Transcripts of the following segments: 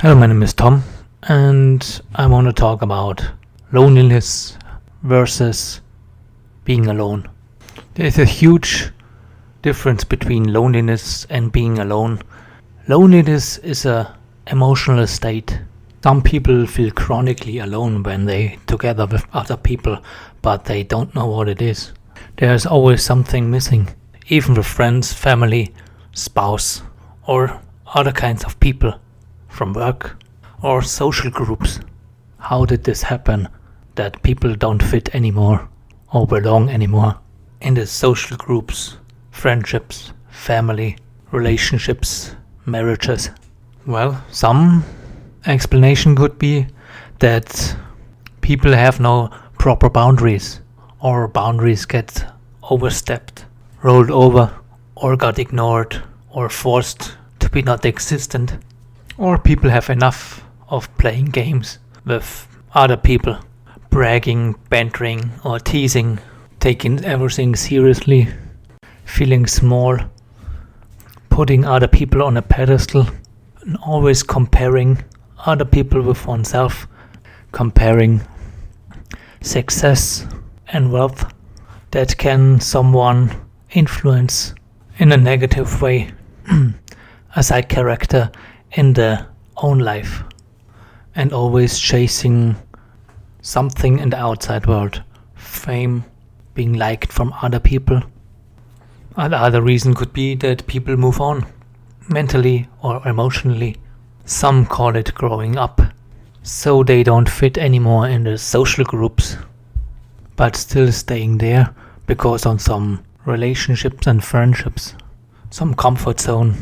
Hello, my name is Tom, and I want to talk about loneliness versus being alone. There's a huge difference between loneliness and being alone. Loneliness is a emotional state. Some people feel chronically alone when they together with other people, but they don't know what it is. There's always something missing, even with friends, family, spouse, or other kinds of people from work or social groups. How did this happen that people don't fit anymore or belong anymore in the social groups, friendships, family, relationships, marriages? Well, some explanation could be that people have no proper boundaries, or boundaries get overstepped, rolled over, or got ignored, or forced to be not existent. Or people have enough of playing games with other people, bragging, bantering, or teasing, taking everything seriously, feeling small, putting other people on a pedestal, and always comparing other people with oneself, comparing success and wealth that can someone influence in a negative way a side character in their own life, and always chasing something in the outside world, fame, being liked from other people. Another reason could be that people move on, mentally or emotionally. Some call it growing up, so they don't fit anymore in the social groups, but still staying there because of some relationships and friendships, some comfort zone,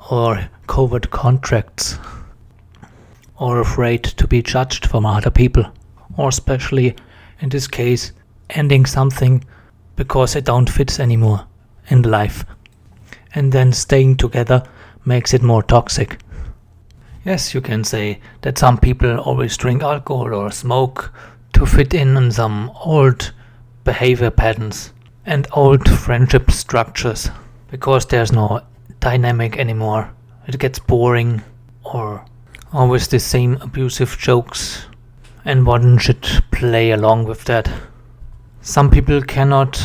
or covert contracts, or afraid to be judged from other people, or especially in this case ending something because it don't fit anymore in life, and then staying together makes it more toxic. Yes, you can say that some people always drink alcohol or smoke to fit in on some old behavior patterns and old friendship structures, because there's no dynamic anymore. It gets boring, or always the same abusive jokes, and one should play along with that. Some people cannot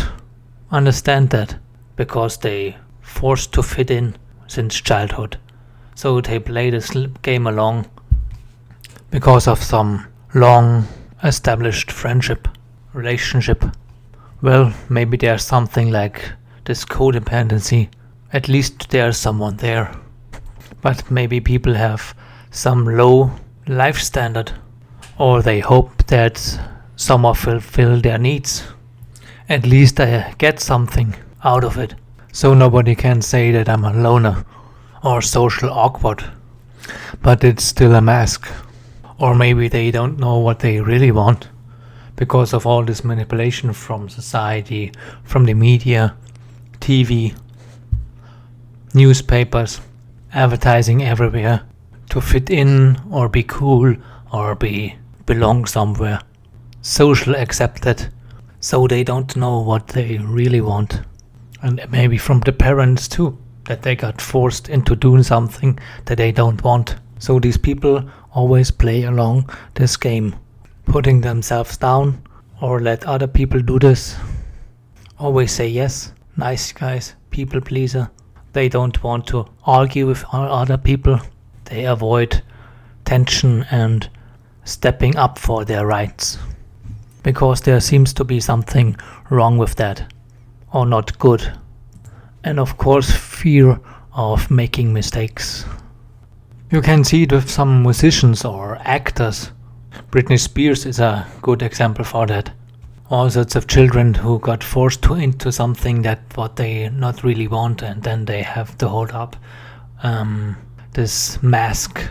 understand that because they forced to fit in since childhood, so they play this game along because of some long established friendship, relationship. Well, maybe there's something like this codependency. At least there's someone there. But maybe people have some low life standard, or they hope that someone will fulfill their needs. At least they get something out of it, so nobody can say that I'm a loner or social awkward. But it's still a mask. Or maybe they don't know what they really want because of all this manipulation from society, from the media, TV, newspapers, advertising everywhere to fit in or be cool or belong somewhere, social accepted, so they don't know what they really want. And maybe from the parents too, that they got forced into doing something that they don't want. So these people always play along this game, putting themselves down or let other people do this. Always say yes, nice guys, people pleaser. They don't want to argue with other people. They avoid tension and stepping up for their rights, because there seems to be something wrong with that, or not good. And of course, fear of making mistakes. You can see it with some musicians or actors. Britney Spears is a good example for that. All sorts of children who got forced into something that what they not really want, and then they have to hold up this mask,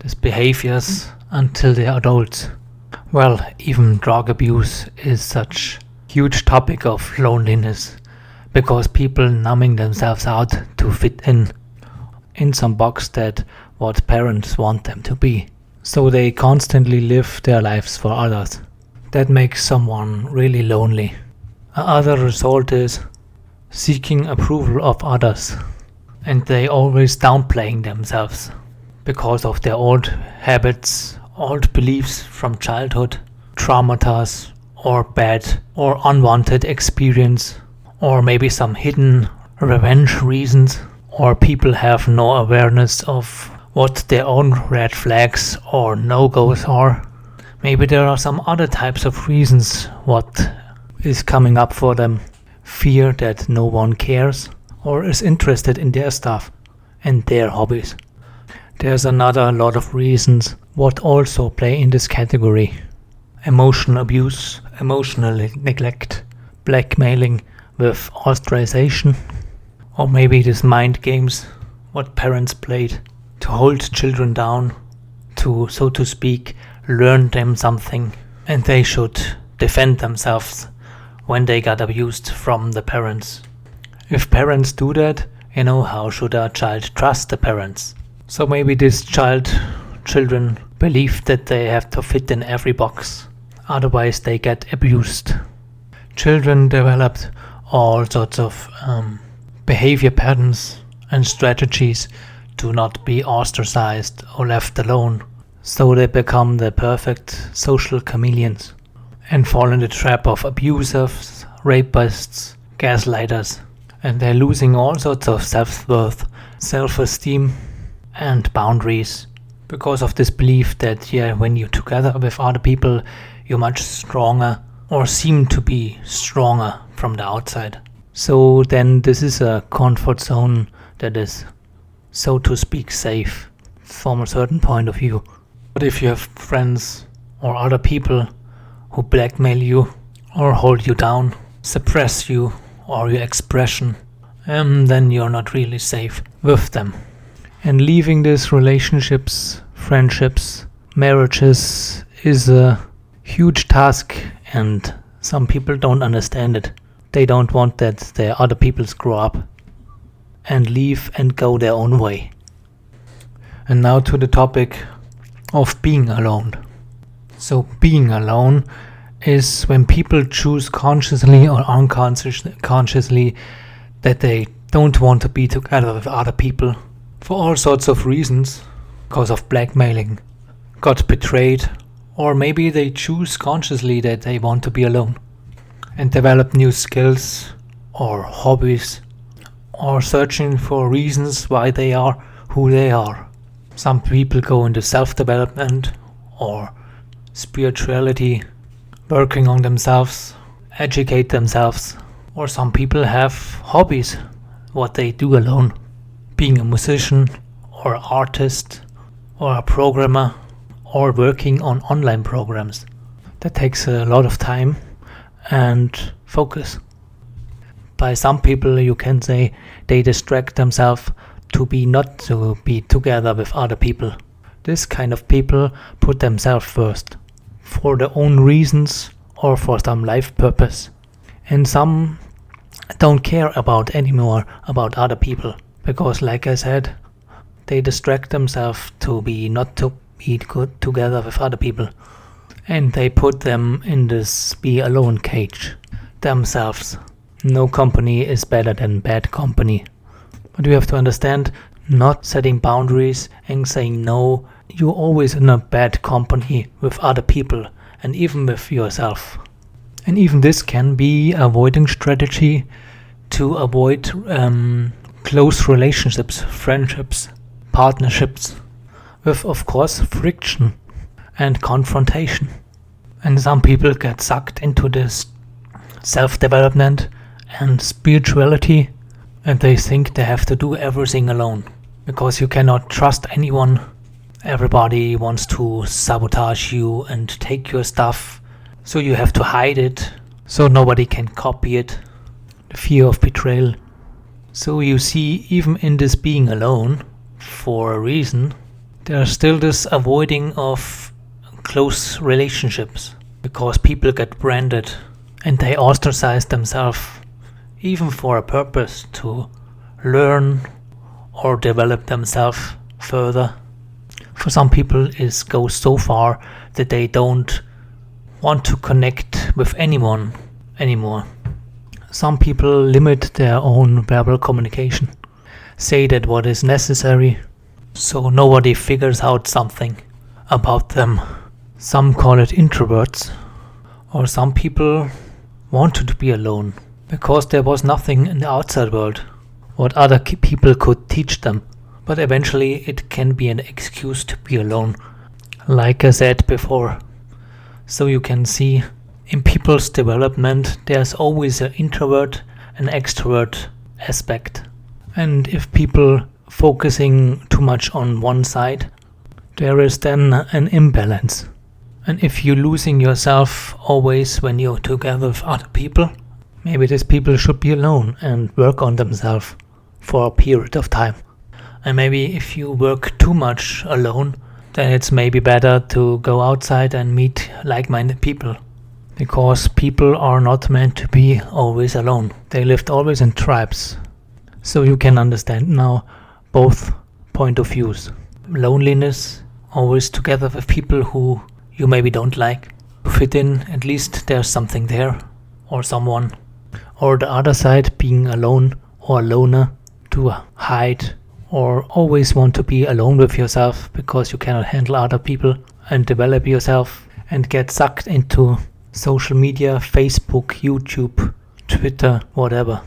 these behaviors until they're adults. Well, even drug abuse is such huge topic of loneliness, because people numbing themselves out to fit in some box that what parents want them to be. So they constantly live their lives for others. That makes someone really lonely. Another result is seeking approval of others, and they always downplaying themselves. because of their old habits, old beliefs from childhood, traumas, or bad or unwanted experience, or maybe some hidden revenge reasons, or people have no awareness of what their own red flags or no-goes are. Maybe there are some other types of reasons what is coming up for them. Fear that no one cares or is interested in their stuff and their hobbies. There's another lot of reasons what also play in this category. Emotional abuse, emotional neglect, blackmailing with ostracization, or maybe these mind games what parents played to hold children down, to, so to speak, learn them something, and they should defend themselves when they got abused from the parents. If parents do that, how should a child trust the parents? So maybe these children believe that they have to fit in every box, otherwise they get abused. Children developed all sorts of behavior patterns and strategies to not be ostracized or left alone, so they become the perfect social chameleons and fall in the trap of abusers, rapists, gaslighters, and they're losing all sorts of self-worth, self-esteem and boundaries because of this belief that when you're together with other people you're much stronger or seem to be stronger from the outside. So then this is a comfort zone that is, so to speak, safe from a certain point of view. But if you have friends or other people who blackmail you or hold you down, suppress you or your expression, then you're not really safe with them. And leaving these relationships, friendships, marriages is a huge task, and some people don't understand it. They don't want that their other people grow up and leave and go their own way. And now to the topic of being alone. So being alone is when people choose consciously or unconsciously that they don't want to be together with other people for all sorts of reasons, because of blackmailing, got betrayed, or maybe they choose consciously that they want to be alone and develop new skills or hobbies, or searching for reasons why they are who they are. Some people go into self-development or spirituality, working on themselves, educate themselves, or some people have hobbies, what they do alone, being a musician or artist or a programmer or working on online programs. That takes a lot of time and focus. By some people you can say they distract themselves not to be together with other people. This kind of people put themselves first for their own reasons or for some life purpose, and some don't care anymore about other people because, like I said, they distract themselves not to be good together with other people, and they put them in this be alone cage themselves. No company is better than bad company. But you have to understand, not setting boundaries and saying no, you're always in a bad company with other people and even with yourself. And even this can be avoiding strategy to avoid close relationships, friendships, partnerships, with of course friction and confrontation. And some people get sucked into this self-development and spirituality, and they think they have to do everything alone because you cannot trust anyone. Everybody wants to sabotage you and take your stuff, so you have to hide it so nobody can copy it. The fear of betrayal. So you see, even in this being alone for a reason, there's still this avoiding of close relationships because people get branded and they ostracize themselves even for a purpose to learn or develop themselves further. For some people it goes so far that they don't want to connect with anyone anymore. Some people limit their own verbal communication, say that what is necessary so nobody figures out something about them. Some call it introverts, or some people wanted to be alone because there was nothing in the outside world what other people could teach them. But eventually it can be an excuse to be alone, like I said before. So you can see in people's development there's always an introvert and extrovert aspect. And if people focusing too much on one side, there is then an imbalance. And if you're losing yourself always when you're together with other people, maybe these people should be alone and work on themselves for a period of time. And maybe if you work too much alone, then it's maybe better to go outside and meet like-minded people. Because people are not meant to be always alone. They lived always in tribes. So you can understand now both point of views. Loneliness, always together with people who you maybe don't like. Fit in, at least there's something there, or someone. Or the other side, being alone or a loner, to hide, or always want to be alone with yourself because you cannot handle other people and develop yourself and get sucked into social media, Facebook, YouTube, Twitter, whatever.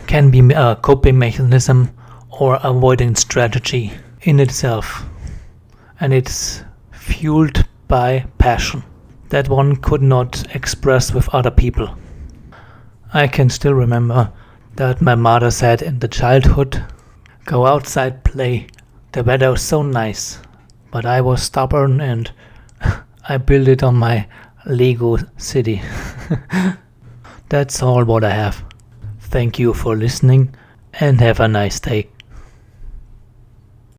Can be a coping mechanism or avoiding strategy in itself. And it's fueled by passion that one could not express with other people. I can still remember that my mother said in the childhood, "Go outside, play. The weather was so nice." But I was stubborn and I built it on my Lego city. That's all what I have. Thank you for listening and have a nice day.